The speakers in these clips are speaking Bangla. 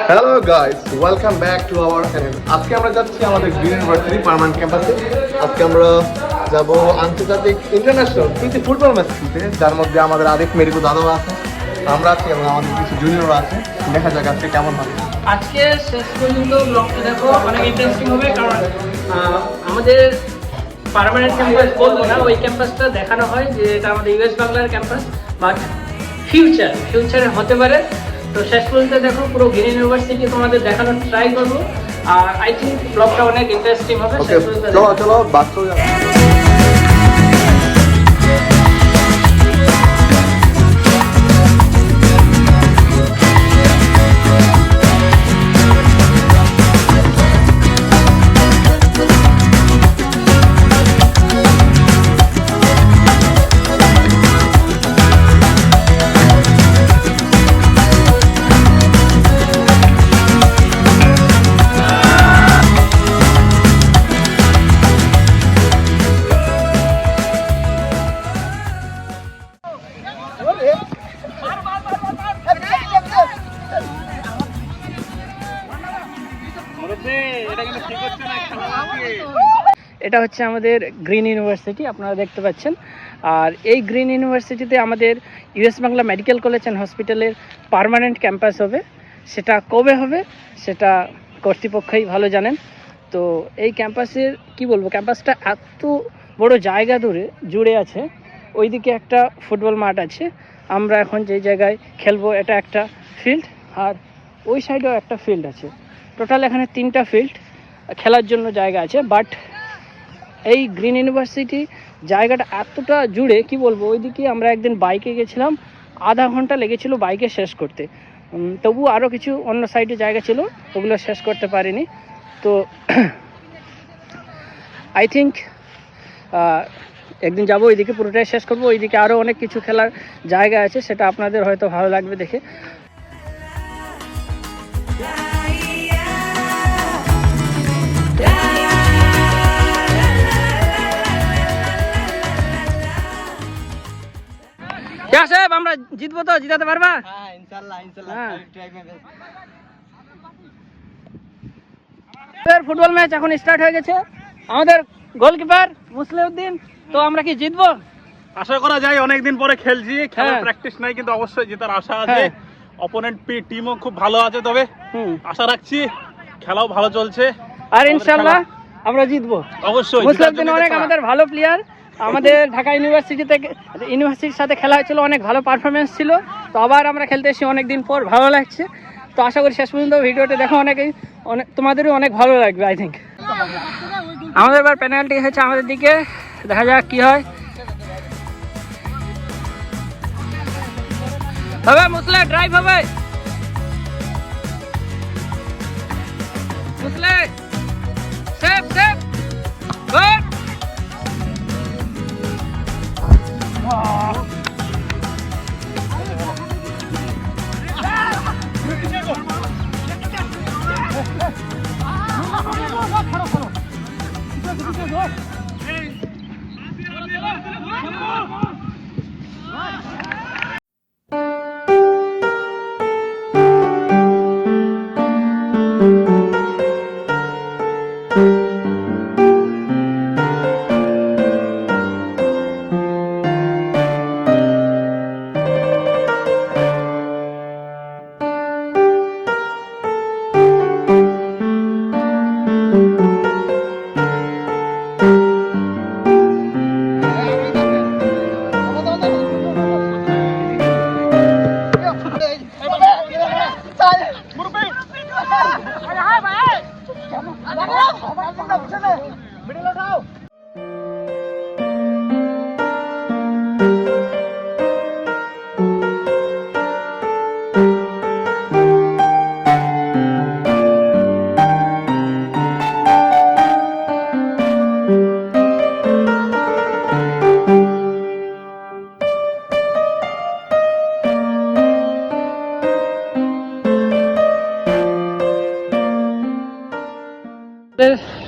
Hello guys, welcome back to our channel. আজকে আমরা যাচ্ছি আমাদের গ্রিন ইউনিভার্সিটি পার্মানেন্ট ক্যাম্পাসে। আজকে আমরা যাব আন্তর্জাতিক ইন্টারন্যাশনাল প্রীতি ফুটবল ম্যাচ খেলতে, যার মধ্যে আমাদের আরেক মেরিকো দাদাও আছে, আমরা আছি এবং আমাদের কিছু জুনিয়রও আছে। দেখা যাক আজকে কেমন হবে। আজকে শেষ পর্যন্ত ব্লগটা দেখো, অনেক ইন্টারেস্টিং হবে, কারণ আমাদের পার্মানেন্ট ক্যাম্পাস বলবো না, ওই ক্যাম্পাসটা দেখানো হয় যে এটা আমাদের ইউএস বাংলার ক্যাম্পাস, বাট ফিউচারে হতে পারে। তো শেষ পর্যন্ত দেখো, পুরো গ্রিন ইউনিভার্সিটি তোমাদের দেখানোর ট্রাই করবো। আর আই থিঙ্ক ব্লগটা অনেক ইন্টারেস্টিং হবে। চলো বাস চলে যাবে। এটা হচ্ছে আমাদের গ্রিন ইউনিভার্সিটি, আপনারা দেখতে পাচ্ছেন। আর এই গ্রিন ইউনিভার্সিটিতে আমাদের US Bangla medical college and হসপিটালের পার্মানেন্ট ক্যাম্পাস হবে। সেটা কবে হবে সেটা কর্তৃপক্ষই ভালো জানেন। তো এই ক্যাম্পাসের কি বলবো, ক্যাম্পাসটা এত বড় জায়গা জুড়ে আছে। ওইদিকে একটা ফুটবল মাঠ আছে, আমরা এখন যে জায়গায় খেলবো এটা একটা ফিল্ড, আর ওই সাইডেও একটা ফিল্ড আছে। টোটাল এখানে 3টা ফিল্ড খেলার জন্য জায়গা আছে। বাট এই গ্রিন ইউনিভার্সিটি জায়গাটা এতটা জুড়ে কি বলবো, ওইদিকে আমরা একদিন বাইকে গেছিলাম, আধা ঘন্টা লেগেছিল বাইকে শেষ করতে। তবু আরও কিছু অন্য সাইডে জায়গা ছিল, ওগুলো শেষ করতে পারিনি। তো আই থিঙ্ক একদিন যাবো ওইদিকে, পুরোটাই শেষ করবো। ওইদিকে আরও অনেক কিছু খেলার জায়গা আছে, সেটা আপনাদের হয়তো ভালো লাগবে দেখে। সাহেব, আমরা জিতবো তো? জিতাতে পারবা? হ্যাঁ, ইনশাআল্লাহ। ফুটবল ম্যাচ এখন স্টার্ট হয়ে গেছে। আমাদের গোলকিপার মুসলিউদ্দিন। তো আমরা কি জিতবো? আশা করা যায়, অনেকদিন পরে খেলছি, খেলার প্র্যাকটিস নাই, কিন্তু অবশ্যই জেতার আশা আছে। অপোনেন্ট টিমও খুব ভালো আছে, তবে আশা রাখছি খেলাও ভালো চলছে, আর ইনশাআল্লাহ আমরা জিতবো অবশ্যই। মুসলিউদ্দিন অনেক আমাদের ভালো প্লেয়ার। আমাদের ঢাকা ইউনিভার্সিটির সাথে খেলা হয়েছিল, অনেক ভালো পারফরমেন্স ছিল। তো আবার আমরা খেলতে এসেছি অনেকদিন পর, ভালো লাগছে। তো আশা করি শেষ পর্যন্ত ভিডিওটা দেখো, তোমাদেরও অনেক ভালো লাগবে আই থিঙ্ক। আমাদের এবার পেনাল্টি হয়েছে আমাদের দিকে, দেখা যাক কি হয়। হবে মুসলে, ড্রাইভ হবে মুসলে, সেভ গুড।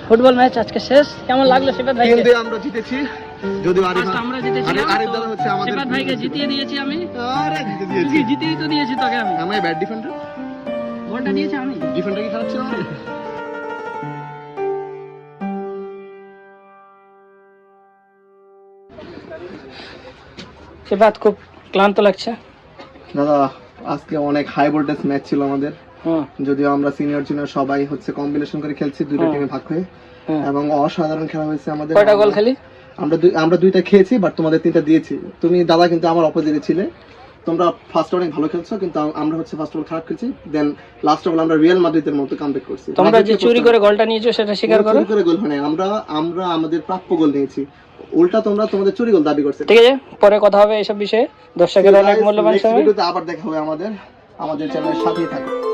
ফুটবল ম্যাচ আজকে শেষ। কেমন লাগলো সিফাত ভাই? কিন্তু আমরা জিতেছি, যদিও আমরা জিতেছিলাম। আরেক দাদা হচ্ছে আমাদের সিফাত ভাইকে জিতিয়ে দিয়েছি আমি। আরে জিতে দিয়েছি, জিতিয়ে তো দিয়েছি তোকে আমি। আমি ব্যাড ডিফেন্ডার। গোলটা নিয়েছি আমি। ডিফেন্ডার কি খারাপ ছিল না? সেবাত খুব ক্লান্ত লাগছে। দাদা আজকে অনেক হাই ভোল্টেজ ম্যাচ ছিল আমাদের, হুম যদিও আমরা সিনিয়র জুনিয়র সবাই হচ্ছে কম্বিনেশন করে খেলছি দুইটা টিমে ভাগ হয়ে, এবং অসাধারণ খেলা হয়েছে আমাদের। কয়টা গোল খালি? আমরা দুইটা খেয়েছি, বাট তোমাদের তিনটা দিয়েছি। তুমি দাদা কিন্তু আমার অপোজিটে ছিলে, তোমরা ফার্স্ট অনেক ভালো খেলছো, কিন্তু আমরা হচ্ছে ফার্স্ট খারাপ খেলছি, দেন লাস্ট অফ আমরা রিয়াল মাদ্রিদের মতো কামব্যাক করছি। তোমরা যে চুরি করে গোলটা নিয়েছো সেটা স্বীকার করো। চুরি করে গোল হয় না, আমরা আমাদের প্রাপ্য গোল নিয়েছি, উল্টা তোমরা তোমাদের চুরি গোল দাবি করছো। ঠিক আছে, পরে কথা হবে এসব বিষয়ে। দর্শকের অনেক মূল্যবান সময়। ভিডিওতে আবার দেখা হবে আমাদের চ্যানেলের সাথেই থাকো।